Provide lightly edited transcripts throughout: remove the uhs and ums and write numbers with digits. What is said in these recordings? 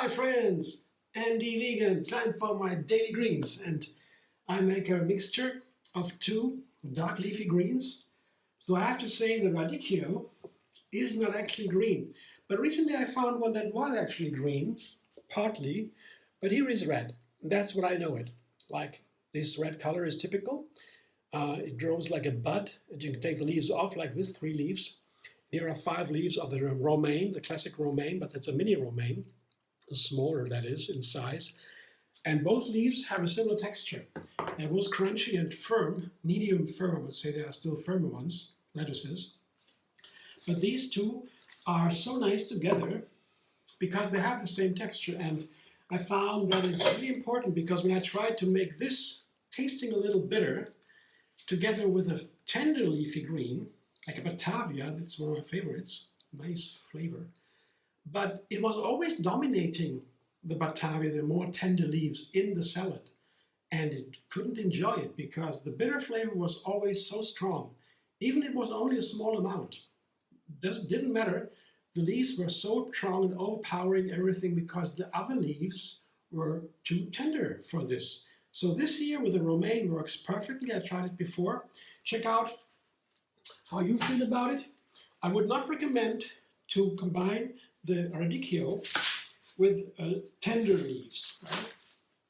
Hi friends, Andy Vegan, time for my daily greens, and I make a mixture of two dark leafy greens. So I have to say the Radicchio is not actually green, but recently I found one that was actually green, partly, but here is red. That's what I know it. Like this red color is typical. It grows like a bud, and you can take the leaves off like this, 3 leaves. Here are 5 leaves of the romaine, the classic romaine, but it's a mini romaine. Smaller that is in size, and both leaves have a similar texture. They're both crunchy and firm, medium firm. I would say there are still firmer ones, lettuces, but these two are so nice together because they have the same texture. And I found that it's really important because when I tried to make this tasting a little bitter together with a tender leafy green like a Batavia, that's one of my favorites, nice flavor. But it was always dominating the Batavia, the more tender leaves in the salad. And it couldn't enjoy it because the bitter flavor was always so strong. Even if it was only a small amount. Didn't matter. The leaves were so strong and overpowering everything because the other leaves were too tender for this. So this here with the romaine works perfectly. I tried it before. Check out how you feel about it. I would not recommend to combine the radicchio with tender leaves. Right?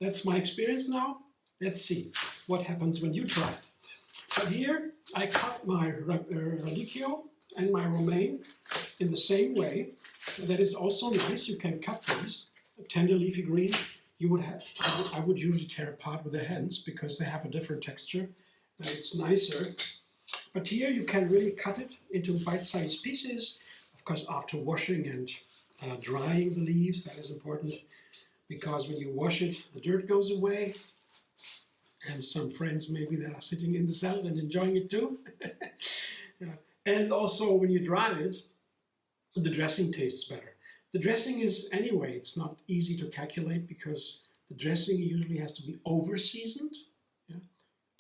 That's my experience now. Let's see what happens when you try it. But here I cut my radicchio and my romaine in the same way. That is also nice. You can cut these. A tender leafy green, I would usually tear apart with the hands because they have a different texture. It's nicer. But here you can really cut it into bite-sized pieces. Of course, after washing and drying the leaves, that is important because when you wash it, the dirt goes away. And some friends maybe that are sitting in the salad and enjoying it too. Yeah. And also when you dry it, the dressing tastes better. The dressing is, anyway, it's not easy to calculate because the dressing usually has to be over-seasoned. Yeah?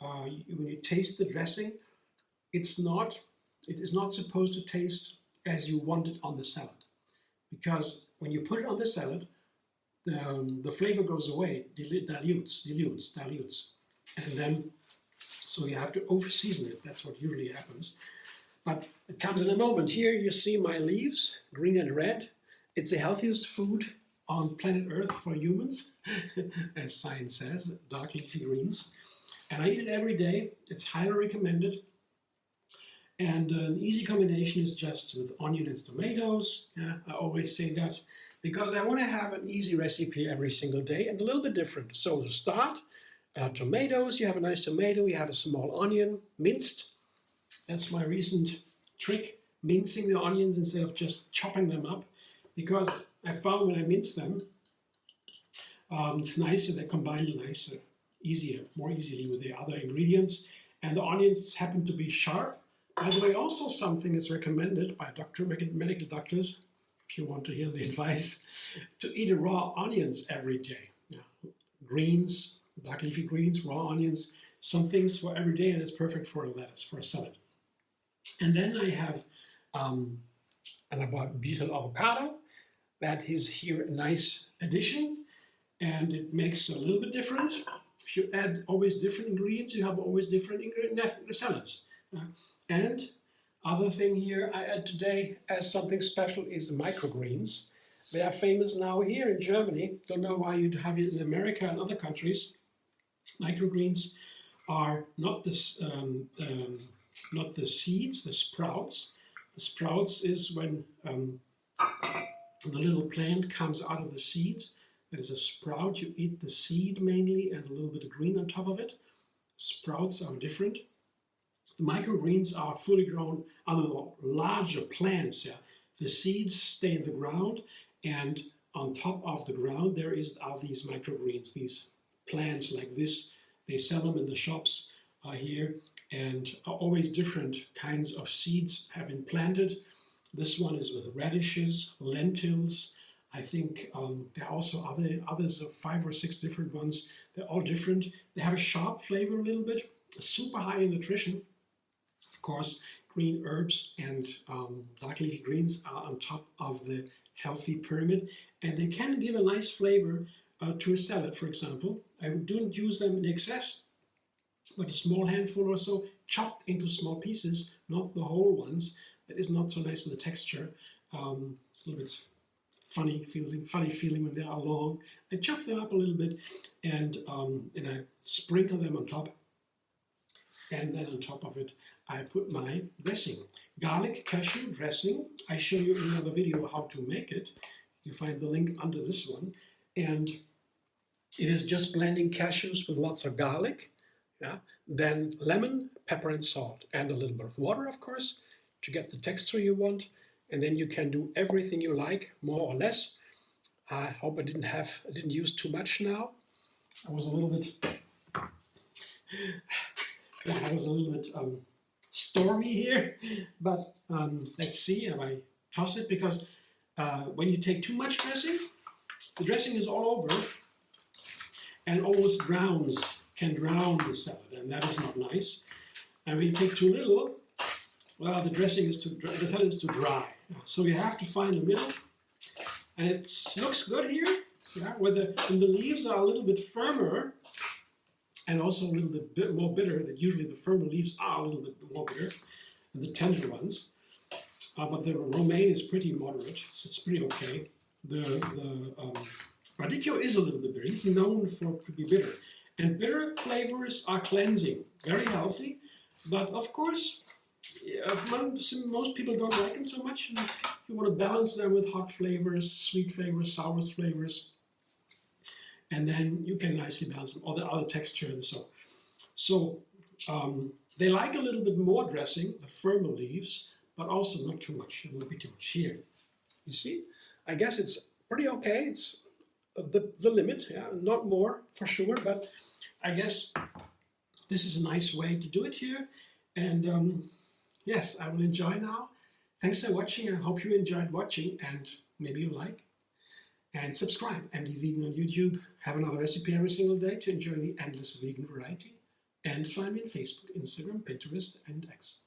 When you taste the dressing, it is not supposed to taste as you want it on the salad. Because when you put it on the salad, the flavor goes away, dilutes. And then, so you have to over-season it. That's what usually happens. But it comes in a moment. Here you see my leaves, green and red. It's the healthiest food on planet Earth for humans, as science says, dark leafy greens. And I eat it every day. It's highly recommended. And an easy combination is just with onion and tomatoes. Yeah, I always say that because I want to have an easy recipe every single day and a little bit different. So to start, tomatoes, you have a nice tomato, you have a small onion, minced. That's my recent trick, mincing the onions instead of just chopping them up. Because I found when I mince them, it's nicer, they combine nicer, more easily with the other ingredients. And the onions happen to be sharp. By the way, also something is recommended by medical doctors, if you want to hear the advice, to eat raw onions every day. Yeah. Greens, dark leafy greens, raw onions, some things for every day, and it's perfect for a lettuce, for a salad. And then I have a beautiful avocado. That is here a nice addition, and it makes a little bit different. If you add always different ingredients, you have always different salads. And other thing here I add today as something special is microgreens. They are famous now here in Germany. Don't know why you'd have it in America and other countries. Microgreens are not the seeds, the sprouts. The sprouts is when the little plant comes out of the seed. That is a sprout. You eat the seed mainly and a little bit of green on top of it. Sprouts are different. The microgreens are fully grown, other larger plants. Yeah. The seeds stay in the ground, and on top of the ground there are these microgreens, these plants like this. They sell them in the shops here, and are always different kinds of seeds have been planted. This one is with radishes, lentils. I think there are also others of 5 or 6 different ones. They're all different. They have a sharp flavor a little bit, super high in nutrition. Of course, green herbs and dark leafy greens are on top of the healthy pyramid, and they can give a nice flavor to a salad, for example. I don't use them in excess, but a small handful or so, chopped into small pieces, not the whole ones. That is not so nice with the texture. It's a little bit funny feeling when they are long. I chop them up a little bit, and I sprinkle them on top. And then on top of it, I put my dressing. Garlic Cashew Dressing. I show you in another video how to make it. You find the link under this one. And it is just blending cashews with lots of garlic. Yeah. Then lemon, pepper and salt. And a little bit of water, of course, to get the texture you want. And then you can do everything you like, more or less. I hope I didn't use too much now. I was a little bit stormy here, but let's see if I toss it, because when you take too much dressing, the dressing is all over and almost can drown the salad, and that is not nice. And when you take too little, well, the salad is too dry. So you have to find the middle, and it looks good here, yeah, when the leaves are a little bit firmer, and also a little bit more bitter. That usually the firmer leaves are a little bit more bitter than the tender ones. But the romaine is pretty moderate. It's pretty okay. The radicchio is a little bit bitter. It's known to be bitter. And bitter flavors are cleansing, very healthy. But of course, most people don't like them so much. And you want to balance them with hot flavors, sweet flavors, sour flavors. And then you can nicely balance them, all the other texture and so. So they like a little bit more dressing, the firmer leaves, but also not too much. It won't be too much here. You see? I guess it's pretty okay. It's the limit, yeah, not more for sure, but I guess this is a nice way to do it here. And yes, I will enjoy now. Thanks for watching. I hope you enjoyed watching, and maybe you like. And subscribe, MD Vegan on YouTube. Have another recipe every single day to enjoy the endless vegan variety. And find me on Facebook, Instagram, Pinterest, and X.